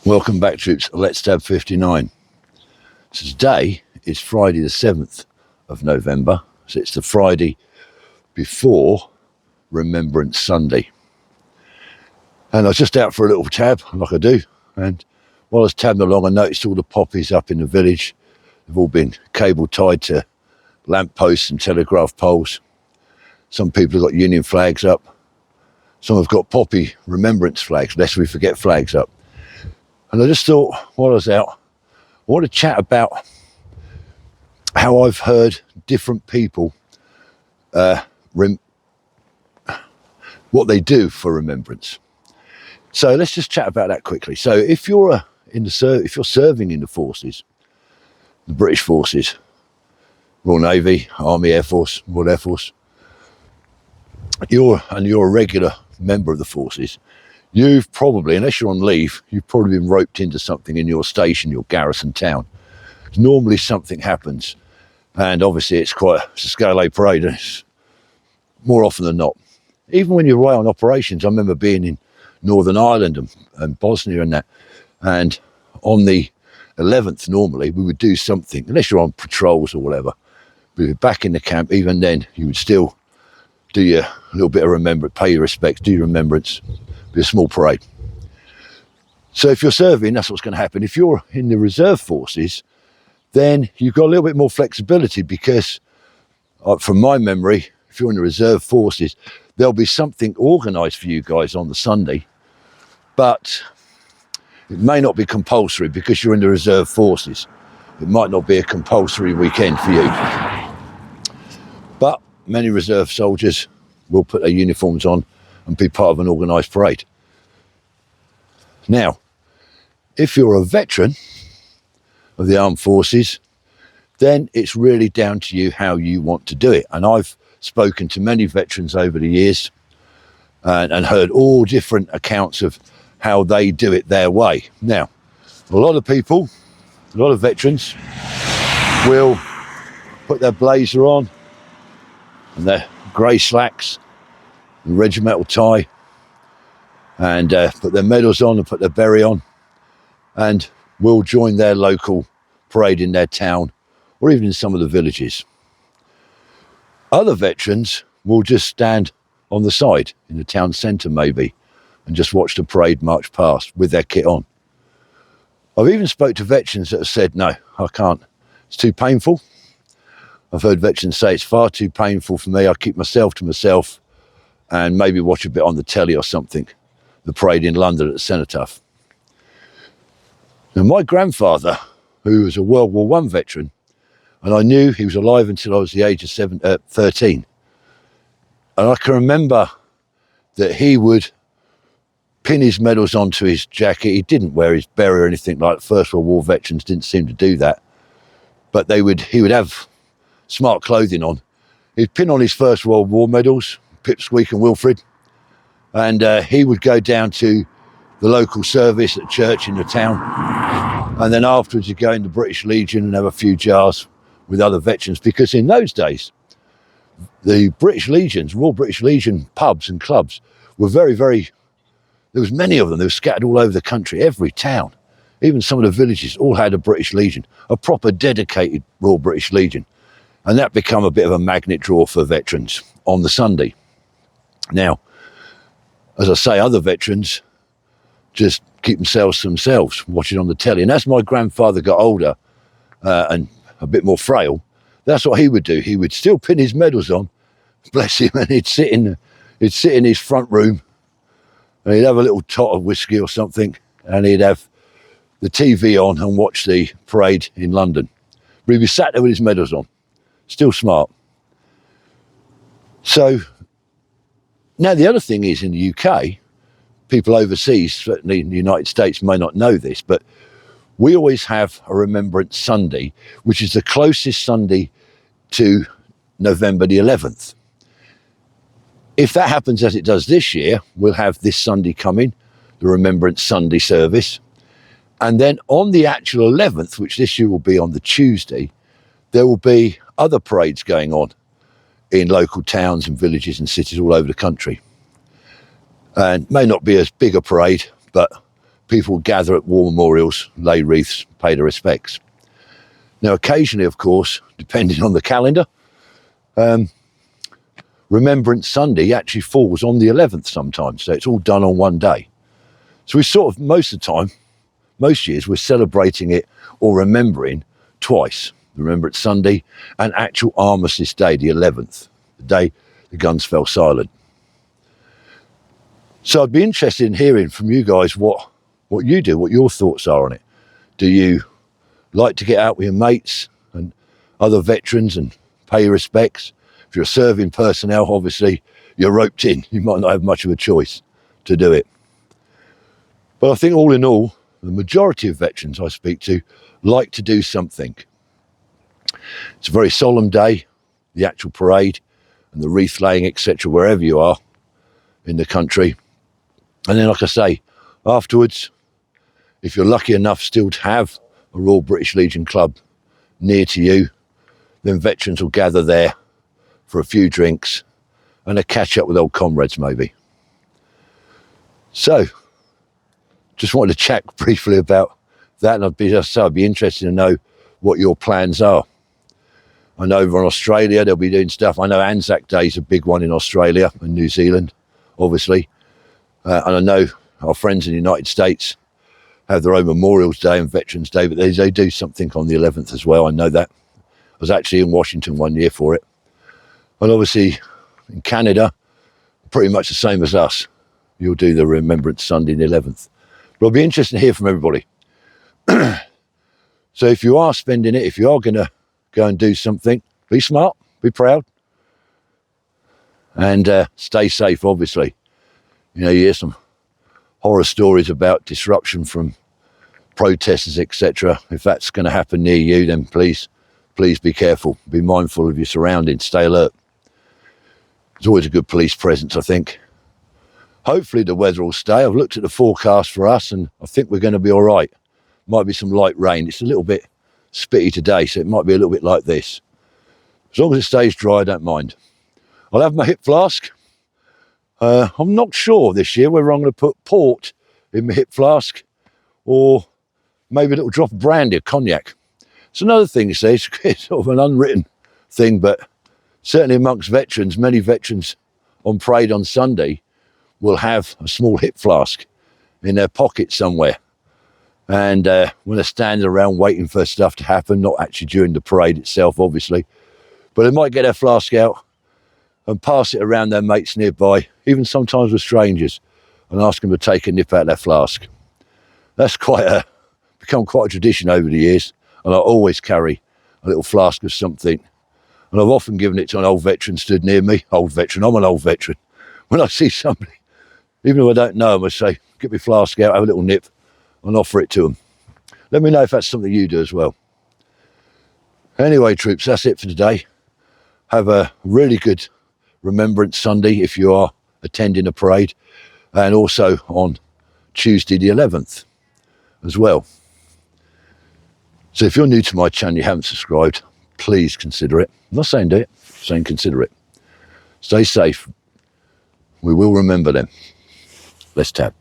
Welcome back, troops. Let's Tab 59. So today is Friday the 7th of November. So it's the Friday before Remembrance Sunday. And I was just out for a little tab, like I do. And while I was tabbing along, I noticed all the poppies up in the village. They've all been cable tied to lamp posts and telegraph poles. Some people have got Union flags up. Some have got poppy remembrance flags, lest we forget flags up. And I just thought, while I was out, I want to chat about how I've heard different people, what they do for remembrance. So let's just chat about that quickly. So if you're serving in the forces, the British forces, Royal Navy, Army, Air Force, Royal Air Force, you're a regular member of the forces, you've probably, unless you're on leave, you've probably been roped into something in your station, your garrison town. Normally something happens, and obviously it's quite a scale parade, and it's more often than not. Even when you're away on operations, I remember being in Northern Ireland and Bosnia and that, and on the 11th normally we would do something, unless you're on patrols or whatever. But if you're back in the camp, even then you would still do your little bit of remembrance, pay your respects, do your remembrance, be a small parade. So if you're serving, that's what's going to happen. If you're in the reserve forces, then you've got a little bit more flexibility because, from my memory, if you're in the reserve forces, there'll be something organised for you guys on the Sunday, but it may not be compulsory because you're in the reserve forces. It might not be a compulsory weekend for you. But many reserve soldiers will put their uniforms on and be part of an organised parade. Now, if you're a veteran of the armed forces, then it's really down to you how you want to do it. And I've spoken to many veterans over the years and heard all different accounts of how they do it their way. Now, a lot of people, a lot of veterans will put their blazer on and their grey slacks and regimental tie and put their medals on and put their beret on, and will join their local parade in their town or even in some of the villages. Other veterans will just stand on the side in the town centre maybe and just watch the parade march past with their kit on. I've even spoke to veterans that have said, no, I can't, it's too painful. I've heard veterans say it's far too painful for me, I keep myself to myself and maybe watch a bit on the telly or something, the parade in London at the Cenotaph. Now, my grandfather, who was a World War I veteran, and I knew he was alive until I was the age of 13. And I can remember that he would pin his medals onto his jacket. He didn't wear his beret or anything like First World War veterans didn't seem to do that. But he would have smart clothing on. He'd pin on his First World War medals, Pipsqueak and Wilfrid, and he would go down to the local service at church in the town, and then afterwards he'd go in the British Legion and have a few jars with other veterans, because in those days the British Legions, Royal British Legion pubs and clubs were very, very, there was many of them. They were scattered all over the country. Every town, even some of the villages, all had a British Legion, a proper dedicated Royal British Legion, and that became a bit of a magnet draw for veterans on the Sunday. Now, as I say, other veterans just keep themselves to themselves, watching on the telly. And as my grandfather got older and a bit more frail, that's what he would do. He would still pin his medals on, bless him, and he'd sit in his front room, and he'd have a little tot of whiskey or something, and he'd have the TV on and watch the parade in London. But he'd be sat there with his medals on, still smart. So now the other thing is, in the UK, people overseas, certainly in the United States, may not know this, but we always have a Remembrance Sunday, which is the closest Sunday to November the 11th. If that happens as it does this year, we'll have this Sunday coming, the Remembrance Sunday service. And then on the actual 11th, which this year will be on the Tuesday, there will be other parades going on in local towns and villages and cities all over the country. And may not be as big a parade, but people gather at war memorials, lay wreaths, pay their respects. Now, occasionally, of course, depending on the calendar, Remembrance Sunday actually falls on the 11th sometimes, so it's all done on one day. So we sort of, most of the time, most years, we're celebrating it or remembering twice. Remembrance Sunday and actual Armistice Day, the 11th, the day the guns fell silent. So I'd be interested in hearing from you guys what you do, what your thoughts are on it. Do you like to get out with your mates and other veterans and pay your respects? If you're serving personnel, obviously you're roped in. You might not have much of a choice to do it. But I think all in all, the majority of veterans I speak to like to do something. It's a very solemn day, the actual parade and the wreath laying, etc., wherever you are in the country. And then, like I say, afterwards, if you're lucky enough still to have a Royal British Legion Club near to you, then veterans will gather there for a few drinks and a catch up with old comrades maybe. So, just wanted to chat briefly about that, and I'd be interested to know what your plans are. I know over in Australia they'll be doing stuff. I know Anzac Day is a big one in Australia and New Zealand, obviously. And I know our friends in the United States have their own Memorials Day and Veterans Day, but they do something on the 11th as well. I know that. I was actually in Washington one year for it. And obviously in Canada, pretty much the same as us. You'll do the Remembrance Sunday the 11th. But I'll be interested to hear from everybody. So if you are spending it, if you are going to go and do something, be smart, be proud, and stay safe, obviously. You know, you hear some horror stories about disruption from protesters, etc. If that's going to happen near you, then please be careful. Be mindful of your surroundings. Stay alert. There's always a good police presence, I think. Hopefully the weather will stay. I've looked at the forecast for us and I think we're going to be all right. Might be some light rain. It's a little bit spitty today, so it might be a little bit like this. As long as it stays dry, I don't mind. I'll have my hip flask. I'm not sure this year whether I'm going to put port in my hip flask or maybe a little drop of brandy or cognac. It's another thing, you see, it's sort of an unwritten thing, but certainly amongst veterans, many veterans on parade on Sunday will have a small hip flask in their pocket somewhere. And when they're standing around waiting for stuff to happen, not actually during the parade itself, obviously, but they might get their flask out and pass it around their mates nearby, even sometimes with strangers, and ask them to take a nip out of their flask. That's become quite a tradition over the years, and I always carry a little flask of something. And I've often given it to an old veteran stood near me. Old veteran, I'm an old veteran. When I see somebody, even if I don't know them, I say, get my flask out, have a little nip, and offer it to them. Let me know if that's something you do as well. Anyway, troops, that's it for today. Have a really good Remembrance Sunday if you are attending a parade, and also on Tuesday the 11th as well. So if you're new to my channel, you haven't subscribed, please consider it. I'm not saying do it, I'm saying consider it. Stay safe. We will remember them. Let's tap.